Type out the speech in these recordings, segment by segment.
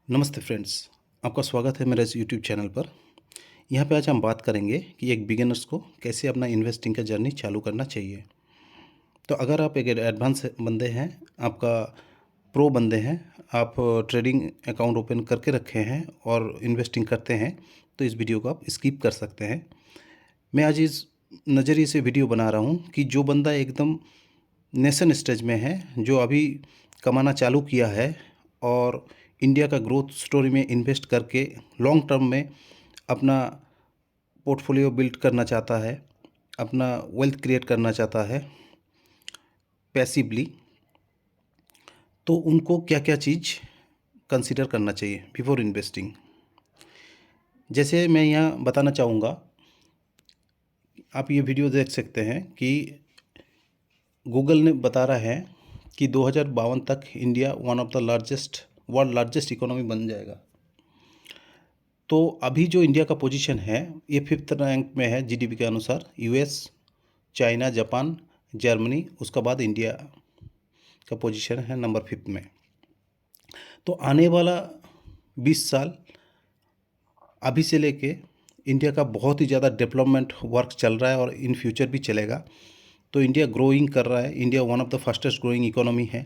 नमस्ते फ्रेंड्स, आपका स्वागत है मेरे इस यूट्यूब चैनल पर। यहाँ पे आज हम बात करेंगे कि एक बिगिनर्स को कैसे अपना इन्वेस्टिंग का जर्नी चालू करना चाहिए। तो अगर आप एक एडवांस बंदे हैं, आपका प्रो बंदे हैं, आप ट्रेडिंग अकाउंट ओपन करके रखे हैं और इन्वेस्टिंग करते हैं, तो इस वीडियो को आप स्किप कर सकते हैं। मैं आज इस नज़रिए से वीडियो बना रहा हूँ कि जो बंदा एकदम नेशन स्टेज में है, जो अभी कमाना चालू किया है और इंडिया का ग्रोथ स्टोरी में इन्वेस्ट करके लॉन्ग टर्म में अपना पोर्टफोलियो बिल्ड करना चाहता है, अपना वेल्थ क्रिएट करना चाहता है पैसिवली, तो उनको क्या क्या चीज़ कंसीडर करना चाहिए बिफोर इन्वेस्टिंग। जैसे मैं यहाँ बताना चाहूँगा, आप ये वीडियो देख सकते हैं कि गूगल ने बता रहा है कि 2052 तक India one of the world largest economy बन जाएगा। तो अभी जो इंडिया का पोजीशन है, ये 5th रैंक में है जीडीपी के अनुसार। यूएस, चाइना, जापान, जर्मनी, उसका बाद इंडिया का पोजीशन है नंबर 5 में। तो आने वाला 20 साल अभी से लेके इंडिया का बहुत ही ज़्यादा डेवलपमेंट वर्क चल रहा है और इन फ्यूचर भी चलेगा। तो इंडिया ग्रोइंग कर रहा है, India one of the fastest growing economy है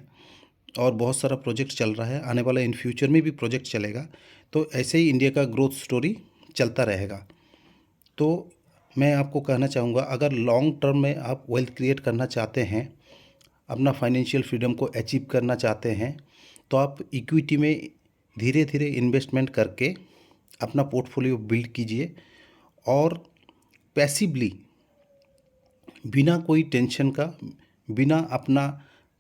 और बहुत सारा प्रोजेक्ट चल रहा है, आने वाला इन फ्यूचर में भी प्रोजेक्ट चलेगा। तो ऐसे ही इंडिया का ग्रोथ स्टोरी चलता रहेगा। तो मैं आपको कहना चाहूँगा, अगर लॉन्ग टर्म में आप वेल्थ क्रिएट करना चाहते हैं, अपना फाइनेंशियल फ्रीडम को अचीव करना चाहते हैं, तो आप इक्विटी में धीरे धीरे इन्वेस्टमेंट करके अपना पोर्टफोलियो बिल्ड कीजिए और पैसिवली, बिना कोई टेंशन का, बिना अपना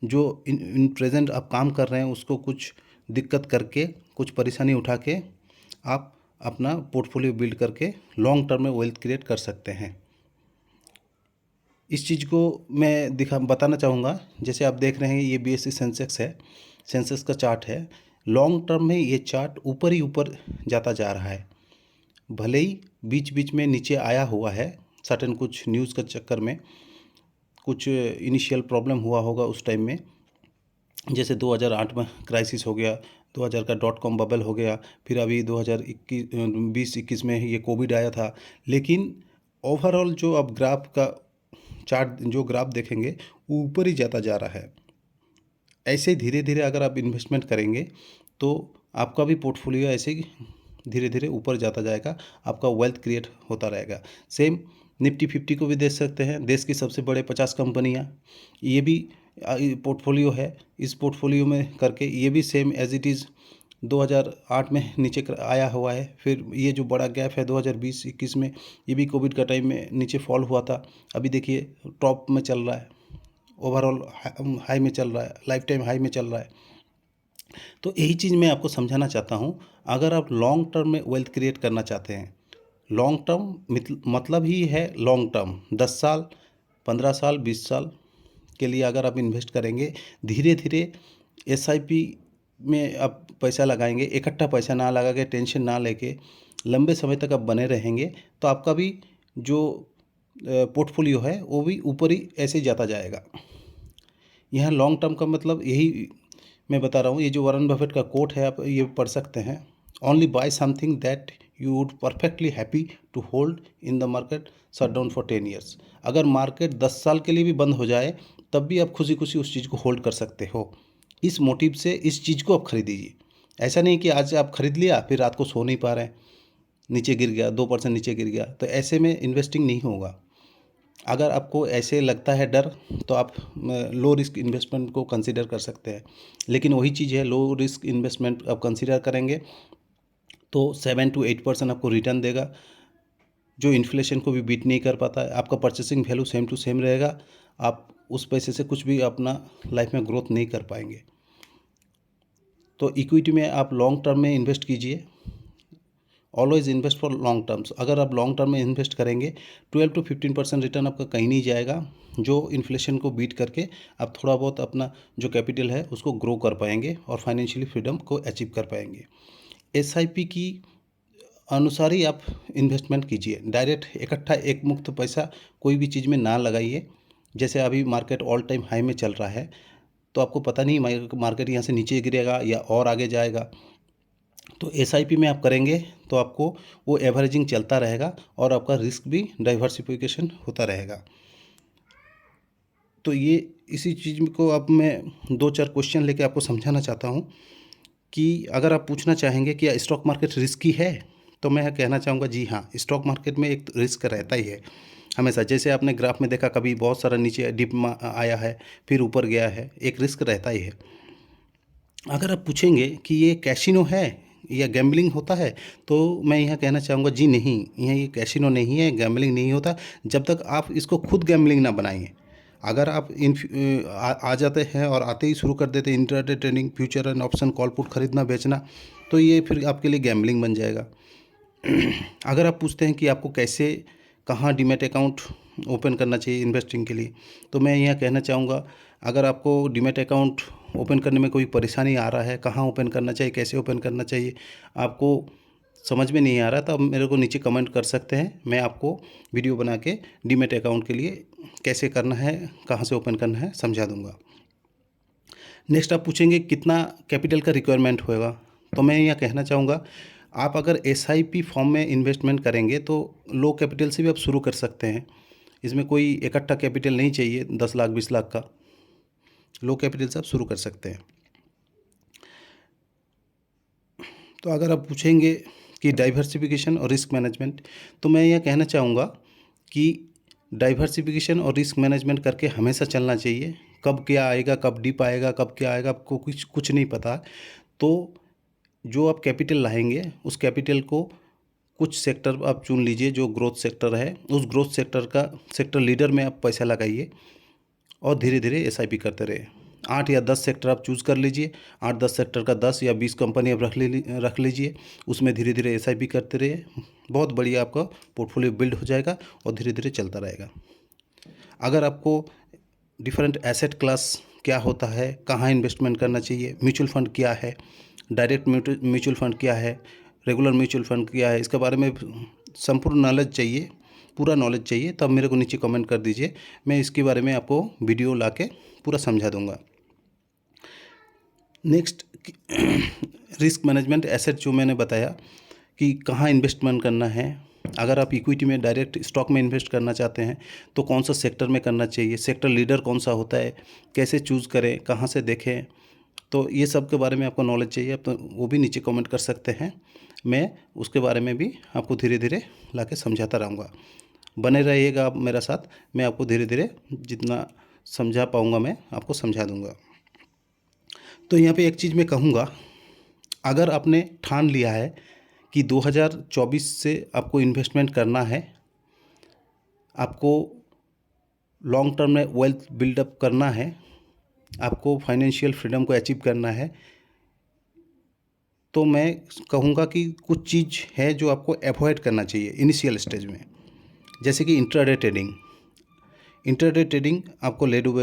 जो इन प्रेजेंट आप काम कर रहे हैं उसको कुछ दिक्कत करके, कुछ परेशानी उठा के आप अपना पोर्टफोलियो बिल्ड करके लॉन्ग टर्म में वेल्थ क्रिएट कर सकते हैं। इस चीज़ को मैं बताना चाहूँगा। जैसे आप देख रहे हैं, ये बीएसई सेंसेक्स है, सेंसेक्स का चार्ट है। लॉन्ग टर्म में ये चार्ट ऊपर ही ऊपर जाता जा रहा है, भले ही बीच बीच में नीचे आया हुआ है, सर्टेन कुछ न्यूज़ का चक्कर में कुछ इनिशियल प्रॉब्लम हुआ होगा उस टाइम में। जैसे 2008 में क्राइसिस हो गया, 2000 का .com बबल हो गया, फिर अभी 2021 में ये कोविड आया था। लेकिन ओवरऑल जो अब ग्राफ का चार्ट, जो ग्राफ देखेंगे, वो ऊपर ही जाता जा रहा है। ऐसे ही धीरे धीरे अगर आप इन्वेस्टमेंट करेंगे तो आपका भी पोर्टफोलियो ऐसे ही धीरे धीरे ऊपर जाता जाएगा, आपका वेल्थ क्रिएट होता रहेगा। सेम निफ्टी 50 को भी देख सकते हैं, देश की सबसे बड़े 50 कंपनियां, ये भी पोर्टफोलियो है। इस पोर्टफोलियो में करके ये भी सेम एज इट इज़ 2008 में नीचे आया हुआ है। फिर ये जो बड़ा गैप है 2020-21 में, ये भी कोविड का टाइम में नीचे फॉल हुआ था। अभी देखिए टॉप में चल रहा है, ओवरऑल हाई में चल रहा है, लाइफ टाइम हाई में चल रहा है। तो यही चीज़ मैं आपको समझाना चाहता हूँ। अगर आप लॉन्ग टर्म में वेल्थ क्रिएट करना चाहते हैं, लॉन्ग टर्म मतलब ही है लॉन्ग टर्म, 10 साल, 15 साल, 20 साल के लिए अगर आप इन्वेस्ट करेंगे, धीरे धीरे एसआईपी में आप पैसा लगाएंगे, इकट्ठा पैसा ना लगा के, टेंशन ना लेके लंबे समय तक आप बने रहेंगे, तो आपका भी जो पोर्टफोलियो है वो भी ऊपर ही ऐसे ही जाता जाएगा। यहाँ लॉन्ग टर्म का मतलब यही मैं बता रहा हूँ। ये जो वॉरेन बफेट का कोट है, आप ये पढ़ सकते हैं, only buy something that you would perfectly happy to hold in the market shut down for 10 years. अगर मार्केट 10 साल के लिए भी बंद हो जाए, तब भी आप खुशी खुशी उस चीज़ को होल्ड कर सकते हो। इस मोटिव से इस चीज़ को आप खरीदीजिए। ऐसा नहीं कि आज आप खरीद लिया फिर रात को सो नहीं पा रहे हैं, नीचे गिर गया, 2% नीचे गिर गया, तो ऐसे में इन्वेस्टिंग नहीं होगा। अगर आपको ऐसे लगता है डर, तो आप लो रिस्क इन्वेस्टमेंट को कंसीडर कर सकते हैं। लेकिन वही चीज़ है, लो रिस्क इन्वेस्टमेंट आप कंसीडर करेंगे तो 7 to 8% आपको रिटर्न देगा, जो इन्फ्लेशन को भी बीट नहीं कर पाता है। आपका purchasing value same to same रहेगा, आप उस पैसे से कुछ भी अपना लाइफ में ग्रोथ नहीं कर पाएंगे। तो इक्विटी में आप लॉन्ग टर्म में इन्वेस्ट कीजिए, always invest for long terms. अगर आप लॉन्ग टर्म में इन्वेस्ट करेंगे, 12 to 15% रिटर्न आपका कहीं नहीं जाएगा, जो इन्फ्लेशन को बीट करके आप थोड़ा बहुत अपना जो कैपिटल है उसको ग्रो कर पाएंगे और फाइनेंशियली फ्रीडम को अचीव कर पाएंगे। एसआईपी की अनुसार ही आप इन्वेस्टमेंट कीजिए, डायरेक्ट इकट्ठा एक मुक्त पैसा कोई भी चीज़ में ना लगाइए। जैसे अभी मार्केट ऑल टाइम हाई में चल रहा है, तो आपको पता नहीं मार्केट यहाँ से नीचे गिरेगा या और आगे जाएगा। तो एसआईपी में आप करेंगे तो आपको वो एवरेजिंग चलता रहेगा और आपका रिस्क भी डाइवर्सिफिकेशन होता रहेगा। तो ये इसी चीज़ को अब मैं 2-4 क्वेश्चन लेके आपको समझाना चाहता हूँ कि अगर आप पूछना चाहेंगे कि स्टॉक मार्केट रिस्की है, तो मैं कहना चाहूँगा जी हाँ, स्टॉक मार्केट में एक रिस्क रहता ही है हमेशा। जैसे आपने ग्राफ में देखा, कभी बहुत सारा नीचे डिप में आया है, फिर ऊपर गया है, एक रिस्क रहता ही है। अगर आप पूछेंगे कि ये कैसीनो है या गैम्बलिंग होता है, तो मैं यहाँ कहना चाहूँगा जी नहीं, यहाँ ये कैसीनो नहीं है, गैम्बलिंग नहीं होता जब तक आप इसको खुद गैम्बलिंग ना बनाएंगे। अगर आप आ जाते हैं और आते ही शुरू कर देते हैं intraday trading, future and option, call put खरीदना बेचना, तो ये फिर आपके लिए गैम्बलिंग बन जाएगा। अगर आप पूछते हैं कि आपको कैसे, कहाँ डीमैट अकाउंट ओपन करना चाहिए इन्वेस्टिंग के लिए, तो मैं यहाँ कहना चाहूँगा, अगर आपको डीमैट अकाउंट ओपन करने में कोई परेशानी आ रहा है, कहाँ ओपन करना चाहिए, कैसे ओपन करना चाहिए, आपको समझ में नहीं आ रहा, तो आप मेरे को नीचे कमेंट कर सकते हैं। मैं आपको वीडियो बना के डीमैट अकाउंट के लिए कैसे करना है, कहाँ से ओपन करना है, समझा दूंगा। नेक्स्ट आप पूछेंगे कितना कैपिटल का रिक्वायरमेंट होगा, तो मैं यहाँ कहना चाहूँगा, आप अगर एसआईपी फॉर्म में इन्वेस्टमेंट करेंगे तो लो कैपिटल से भी आप शुरू कर सकते हैं। इसमें कोई इकट्ठा कैपिटल नहीं चाहिए 10 लाख 20 लाख का, लो कैपिटल से आप शुरू कर सकते हैं। तो अगर आप पूछेंगे कि डाइवर्सिफिकेशन और रिस्क मैनेजमेंट, तो मैं यह कहना चाहूँगा कि डाइवर्सिफिकेशन और रिस्क मैनेजमेंट करके हमेशा चलना चाहिए। कब क्या आएगा, कब डिप आएगा, कब क्या आएगा, आपको कुछ नहीं पता। तो जो आप कैपिटल लाएंगे, उस कैपिटल को कुछ सेक्टर आप चुन लीजिए जो ग्रोथ सेक्टर है, उस ग्रोथ सेक्टर का सेक्टर लीडर में आप पैसा लगाइए और धीरे धीरे एसआईपी करते रहे। 8 या 10 सेक्टर आप चूज़ कर लीजिए, 8-10 सेक्टर का 10 या 20 कंपनी आप रख लीजिए, उसमें धीरे धीरे एसआईपी करते रहिए। बहुत बढ़िया आपका पोर्टफोलियो बिल्ड हो जाएगा और धीरे धीरे चलता रहेगा। अगर आपको डिफरेंट एसेट क्लास क्या होता है, कहाँ इन्वेस्टमेंट करना चाहिए, म्यूचुअल फंड क्या है, डायरेक्ट म्यूचुअल फंड क्या है, रेगुलर म्यूचुअल फंड क्या है, इसके बारे में संपूर्ण नॉलेज चाहिए, पूरा नॉलेज चाहिए, तब मेरे को नीचे कमेंट कर दीजिए। मैं इसके बारे में आपको वीडियो ला के पूरा समझा दूंगा। नेक्स्ट रिस्क मैनेजमेंट एसेट, जो मैंने बताया कि कहाँ इन्वेस्टमेंट करना है। अगर आप इक्विटी में डायरेक्ट स्टॉक में इन्वेस्ट करना चाहते हैं तो कौन सा सेक्टर में करना चाहिए, सेक्टर लीडर कौन सा होता है, कैसे चूज़ करें, कहाँ से देखें, तो ये सब के बारे में आपको नॉलेज चाहिए, आप तो वो भी नीचे कमेंट कर सकते हैं। मैं उसके बारे में भी आपको धीरे धीरे ला के समझाता रहूँगा। बने रहिएगा आप मेरा साथ, मैं आपको धीरे धीरे जितना समझा पाऊँगा मैं आपको समझा दूँगा। तो यहाँ पे एक चीज़ मैं कहूँगा, अगर आपने ठान लिया है कि 2024 से आपको इन्वेस्टमेंट करना है, आपको लॉन्ग टर्म में वेल्थ बिल्डअप करना है, आपको फाइनेंशियल फ्रीडम को अचीव करना है, तो मैं कहूँगा कि कुछ चीज़ है जो आपको अवॉइड करना चाहिए इनिशियल स्टेज में, जैसे कि इंट्राडे ट्रेडिंग। इंट्राडे ट्रेडिंग आपको ले डूबे